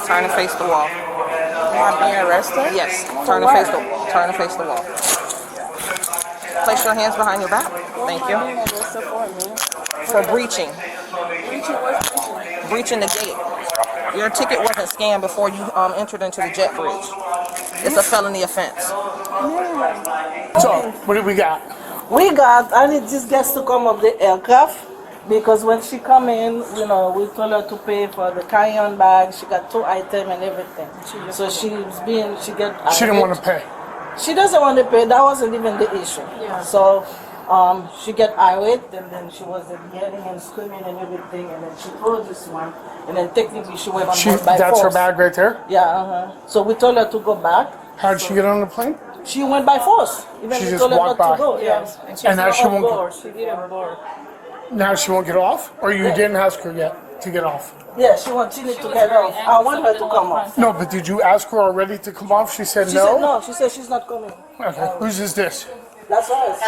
Turn and face the wall. Am I being arrested? Yes. For Turn and what? turn and face the wall. Place your hands behind your back. Thank What you. am I being arrested for, man? For breaching. Breaching? What's breaching? Breaching the gate. Your ticket wasn't scanned before you entered into the jet bridge. It's a felony offense. So, what do we got? I need these guys to come up the aircraft because when she come in, we told her to pay for the carry-on bag. She got 2 items and everything. So she Didn't want to pay. She doesn't want to pay. That wasn't even the issue. Yeah. So she get irate and then she was yelling and screaming and everything and then she told this one and then technically she went on board by That's force. her bag right there? Yeah, So we told her to go back. How did she get on the plane? She went by force. Even She we just told her walked not by. to go. Yes. And now she won't go. She didn't board. Now she won't get off? Or you didn't ask her yet to get off? Yeah, she needs to get off. I want her to come off. No, but did you ask her already to come off? She said She no? said no. She said she's not coming. Okay, whose is this? That's us.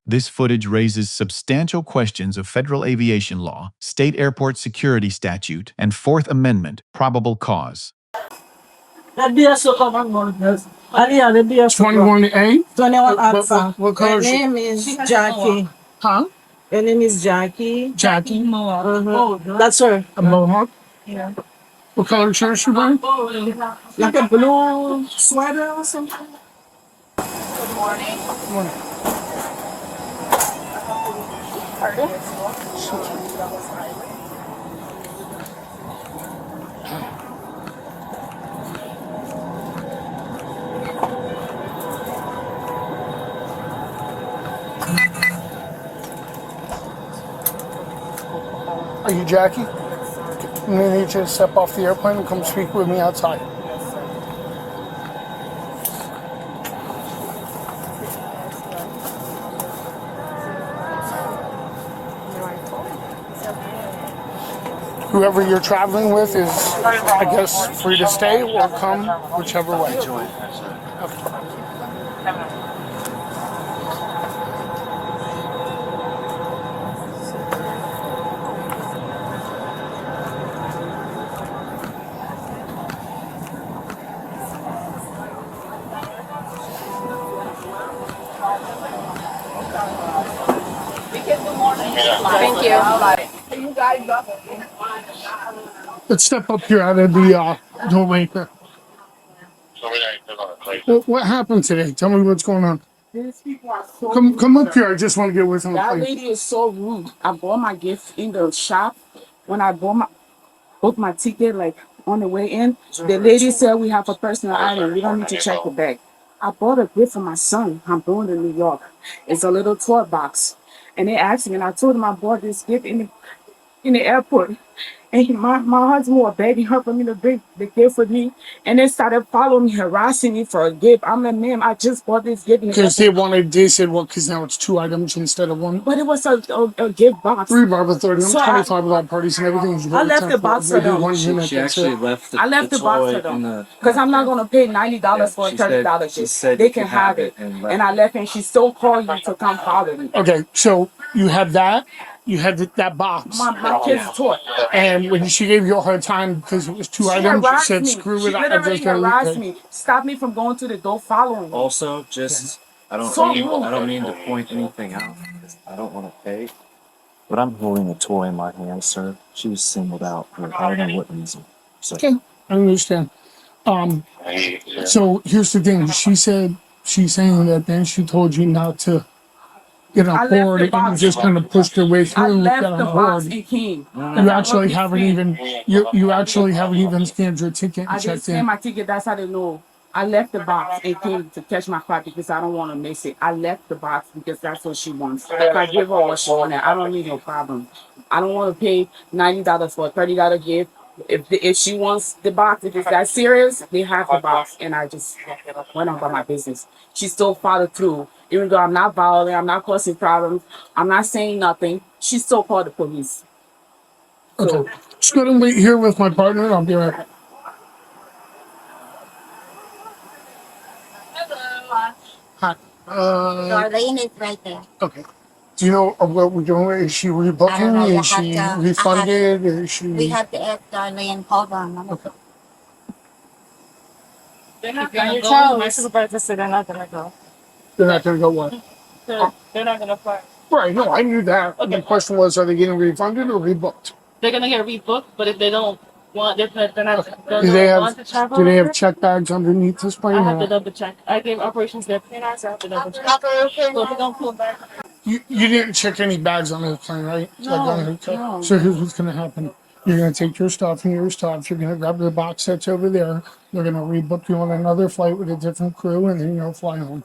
This footage raises substantial questions of federal aviation law, state airport security statute, and Fourth Amendment probable cause. That be a sucker man, Aliyah, that be a 21A? 21 answer. What color Her is she? name is Jackie. Huh? Her name is Jackie. Jackie? Oh, that's her. A mohawk? Yeah. What color shirt is she wearing? Like a blue sweater or something. Good morning. Pardon? Are you Jackie? I'm gonna need you to step off the airplane and come speak with me outside. Whoever you're traveling with is, I guess, free to stay or come, whichever way. Thank you. Let's step up here out of the doorway here. What happened today? Tell me what's going on. These people are so Come up here. I just want to get with him. That lady is so rude. I bought my gift in the shop. When I booked my ticket, like on the way in, the lady said we have a personal item. We don't need to check the bag. I bought a gift for my son. I'm going to New York. It's a little toy box. And they asked me, and I told them I bought this gift in the airport. And my husband was begging her for me to bring the gift with me. And they started following me, harassing me for a gift. I'm like, ma'am, I just bought this gift. Because they said, well, because now it's 2 items instead of 1. But it was a gift box. 3 barber 30. I'm So 25 without parties and everything. I left the box for them. She actually left I left the box for them because I'm not gonna pay $90 for a $30 gift. They can have it, and I left, and she still called you to come follow me. Okay, so you had that. You had that box. My kid's toy. And when she gave you a hard time because it was 2 items, you said, screw it. She literally harassed me. Stop me from going to the door following me. Also, I don't mean to point anything out because I don't want to pay. But I'm holding a toy in my hand, sir. She was singled out for I don't know what reason. So. Okay, I understand. So here's the thing. She's saying that then she told you not to get on board and you just kind of pushed her way through. I left the box and came. You actually haven't even scanned your ticket I and didn't checked scan in. my ticket. That's how they know. I left the box and came to catch my flight because I don't want to miss it. I left the box because that's what she wants. If I give her what she wanted, I don't need no problem. I don't want to pay $90 for a $30 gift. If she wants the box, if it's that serious, they have the box. And I just went on by my business. She still followed through. Even though I'm not violent, I'm not causing problems, I'm not saying nothing, she still called the police. Okay. Just go and wait here with my partner and I'll be right back. Hi. Darlene is right there. Okay. Do you know what we're doing? Is she I don't know. rebooking? You Is she have to- refunded? Is she... We have to ask Darlene. Hold on. Okay. They're not gonna go. My supervisor said they're not gonna go. They're not gonna go what? They're not gonna fly. Right, no, I knew that. Okay. The question was, are they getting refunded or rebooked? They're gonna get rebooked, but if they don't want, they're not Do they want to travel. do they have check bags underneath this plane? I have to double check. I gave operations their PNR, so I have to double check. So if we don't pull back. You didn't check any bags on this plane, right? No. So here's what's gonna happen. You're gonna take your stuff and your stuff. You're gonna grab the box that's over there. They're gonna rebook you on another flight with a different crew, and then you'll fly home.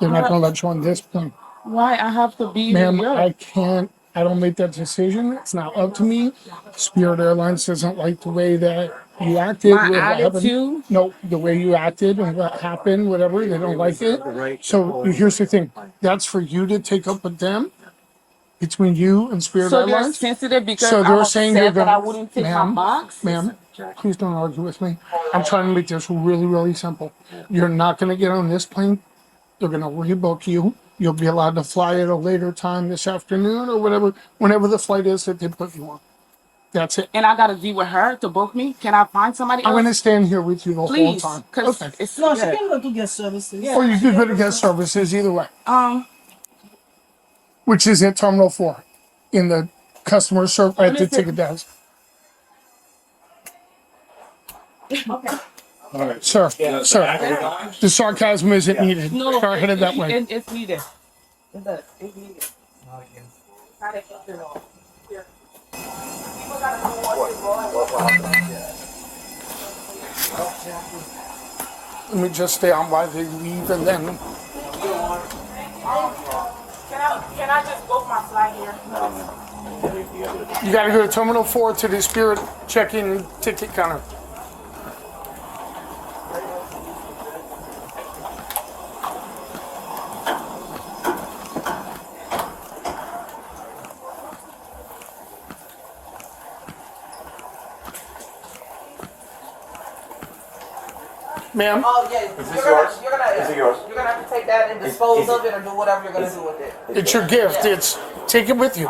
They're not gonna let you on this plane. Why I have to be Ma'am, New York? I can't. I don't make that decision. It's not up to me. Spirit Airlines doesn't like the way that you acted. My what happened. attitude? No, the way you acted and what happened, whatever. They don't like it. So here's the thing. That's for you to take up with them, between you and Spirit So they're Airlines. sensitive because So I'm they're saying upset they're that I gonna, wouldn't take my ma'am, box? ma'am, please don't argue with me. I'm trying to make this really, really simple. You're not gonna get on this plane. They're gonna rebook you. You'll be allowed to fly at a later time this afternoon or whatever, whenever the flight is that they put you on. That's it. And I gotta be with her to book me? Can I find somebody I'm else? gonna stand here with you the Please, whole time. because Okay. it's No, she can go to get services. Or you could go to guest services either way, um. which is at Terminal 4 in the customer service at the me see. ticket desk. Sir, the sarcasm isn't needed. No, Start headed that way. It's needed. It's needed. How they keep it all. Here. People gotta know what Let me just stay on while they leave and then. Can I just book my flight here? You gotta go to Terminal 4 to the Spirit check-in ticket counter. Ma'am? Oh, yeah. Is this yours? Is it yours? You're gonna have to take that and dispose of it or do whatever you're gonna do with it. It's your gift. Take it with you.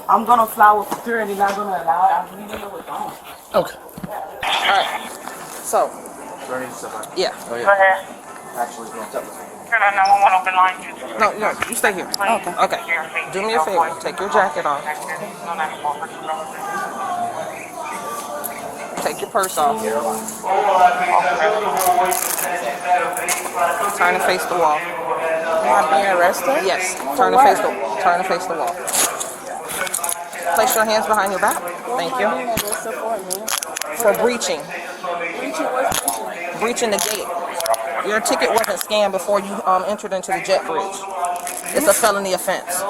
I'm gonna fly with security, not gonna allow it. I'm leaving it with them. Okay. Alright. So, yeah. Oh, yeah. Go ahead. Actually, no. Turn on 911 open line. No, you stay here. Okay. Do me a favor. Take your jacket off. Take your purse off. Turn and face the wall. Am I being arrested? Yes. Turn and face the wall. Place your hands behind your back. Thank you. For breaching. Breaching the gate. Your ticket wasn't scanned before you entered into the jet bridge. It's a felony offense.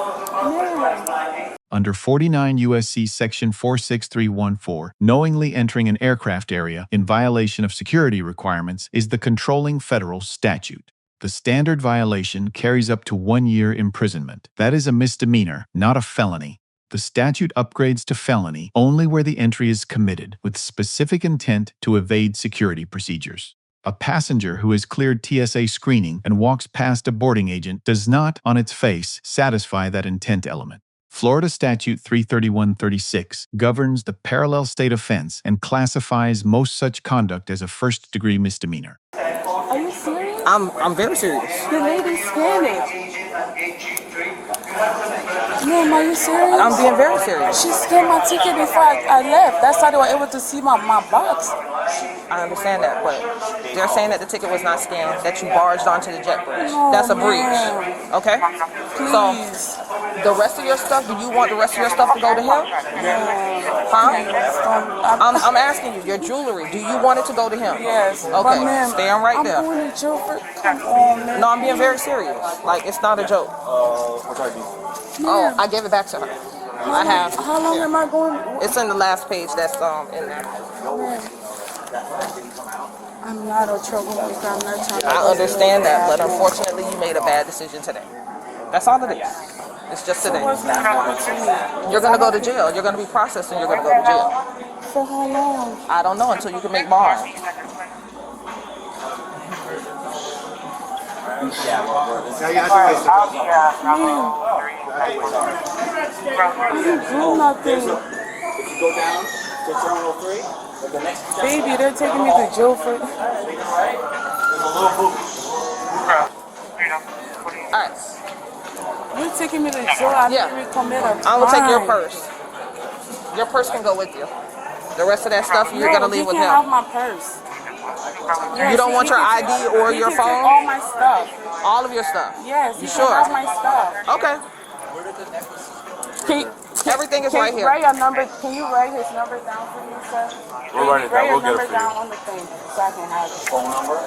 Under 49 U.S.C. Section 46314, knowingly entering an aircraft area in violation of security requirements is the controlling federal statute. The standard violation carries up to 1 year imprisonment. That is a misdemeanor, not a felony. The statute upgrades to felony only where the entry is committed with specific intent to evade security procedures. A passenger who has cleared TSA screening and walks past a boarding agent does not, on its face, satisfy that intent element. Florida Statute 33136 governs the parallel state offense and classifies most such conduct as a first-degree misdemeanor. Are you serious? I'm very serious. The lady's scanning. Ma'am, are you serious? I'm being very serious. She scanned my ticket before I left. That's how they were able to see my box. I understand that, but they're saying that the ticket was not scanned, that you barged onto the jet bridge. No, That's a breach. ma'am. Okay? Please. So, the rest of your stuff, do you want the rest of your stuff to go to him? Huh? I'm asking you, your jewelry, do you want it to go to him? Yes. Okay, But ma'am, stand right there. I'm going to jail for... Come on, man. No, I'm being very serious. Like, it's not a joke. Oh, I gave it back to her. I have. How long am I going? It's in the last page that's in there. I'm not a troublemaker. I'm not trying to... I understand that, but unfortunately you made a bad decision today. That's all it is. It's just today. What's going to happen to me? You're going to go to jail. You're going to be processed and you're going to go to jail. For how long? I don't know until you can make bond. I didn't do nothing. If you go down, The Terminal 3, but the next Baby, they're taking me to jail for. there's a little booth. Alright. You're taking me to jail. I Yeah. didn't even commit a crime. I'm gonna take your purse. Your purse can go with you. The rest of that stuff you're gonna leave with You him. can't have my purse. You don't want your ID or your He can take phone? all my stuff. All of your stuff. Yes, You you sure? can have my stuff. Okay. Everything is right here. Write your number. Can you write his number down for me, sir? We'll write it down. We'll get it for you. down on the thing so I can have it. Phone number?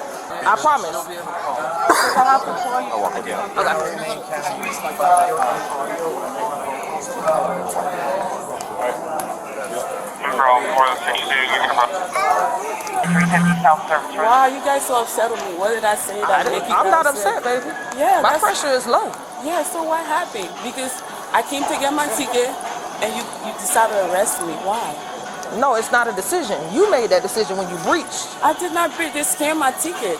I promise. Because I have to call you. I'll walk with you. Okay. Why are you guys so upset with me? What did I say that make you I'm not guys upset, baby. Yeah, My that's, pressure is low. yeah, so what happened? Because I came to get my ticket and you decided to arrest me. Why? No, it's not a decision. You made that decision when you breached. I did not break. They scammed my ticket.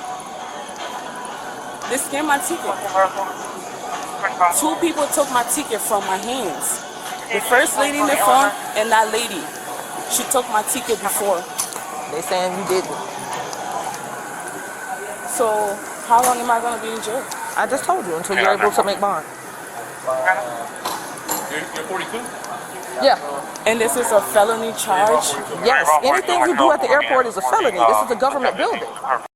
They scammed my ticket. 2 people took my ticket from my hands. The first lady in the front and that lady. She took my ticket before. They saying you didn't. So how long am I gonna be in jail? I just told you until you're able to make bond. You're 42? Yeah. And this is a felony charge. Yes. Anything you do at the airport is a felony. This is a government building.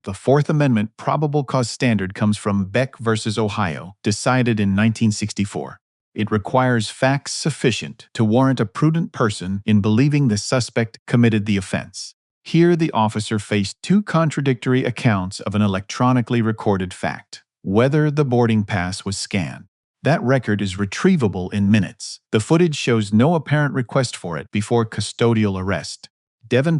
The Fourth Amendment probable cause standard comes from Beck versus Ohio, decided in 1964. It requires facts sufficient to warrant a prudent person in believing the suspect committed the offense. Here, the officer faced 2 contradictory accounts of an electronically recorded fact: whether the boarding pass was scanned. That record is retrievable in minutes. The footage shows no apparent request for it before custodial arrest.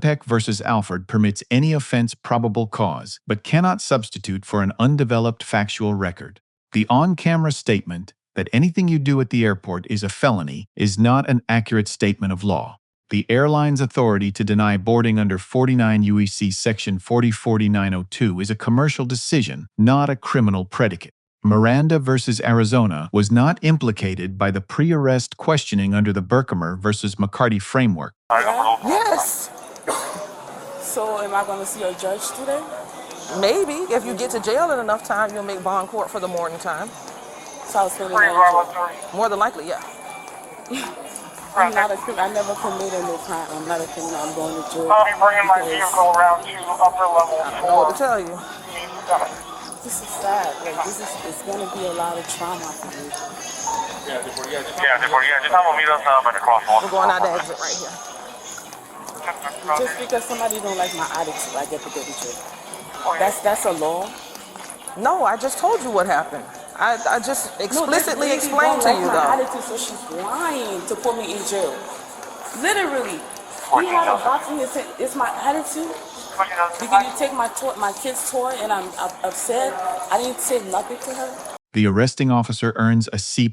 Peck versus Alford permits any offense probable cause, but cannot substitute for an undeveloped factual record. The on-camera statement that anything you do at the airport is a felony is not an accurate statement of law. The airline's authority to deny boarding under 49 U.S.C. Section 404902 is a commercial decision, not a criminal predicate. Miranda versus Arizona was not implicated by the pre-arrest questioning under the Berkmer versus McCarty framework. Yes. So am I gonna see a judge today? Maybe. If you get to jail in enough time, you'll make bond court for the morning time. So I was feeling like, More than likely, yeah. I'm not a criminal. I never committed no crime. I'm not a criminal. I'm going to jail. I'll be bringing my vehicle around to upper level I don't know what to 4. tell you. This is sad. Like it's gonna be a lot of trauma for me. Yeah, just have them meet us up at the crosswalk. We're going out the exit right here. Just because somebody don't like my attitude, I get to go to jail. That's a law. No, I just told you what happened. I just explicitly No, explained to you, my though. attitude, so she's lying to put me in jail. Literally, he had a box in his hand. It's my attitude. Because you take my kid's toy and I'm upset. I didn't say nothing to her. The arresting officer earns a C+,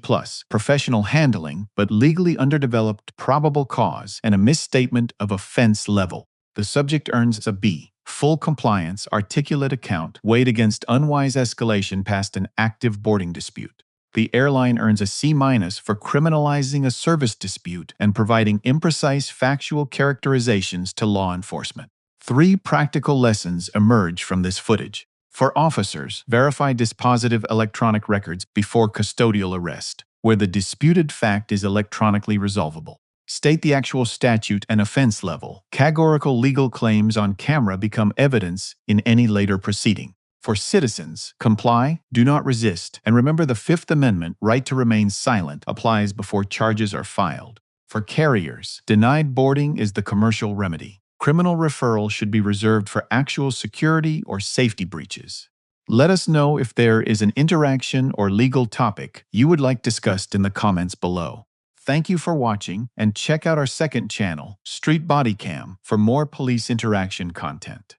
professional handling, but legally underdeveloped probable cause and a misstatement of offense level. The subject earns a B, full compliance, articulate account, weighed against unwise escalation past an active boarding dispute. The airline earns a C- for criminalizing a service dispute and providing imprecise factual characterizations to law enforcement. 3 practical lessons emerge from this footage. For officers, verify dispositive electronic records before custodial arrest, where the disputed fact is electronically resolvable. State the actual statute and offense level. Categorical legal claims on camera become evidence in any later proceeding. For citizens, comply, do not resist, and remember the Fifth Amendment right to remain silent applies before charges are filed. For carriers, denied boarding is the commercial remedy. Criminal referral should be reserved for actual security or safety breaches. Let us know if there is an interaction or legal topic you would like discussed in the comments below. Thank you for watching, and check out our second channel, Street Bodycam, for more police interaction content.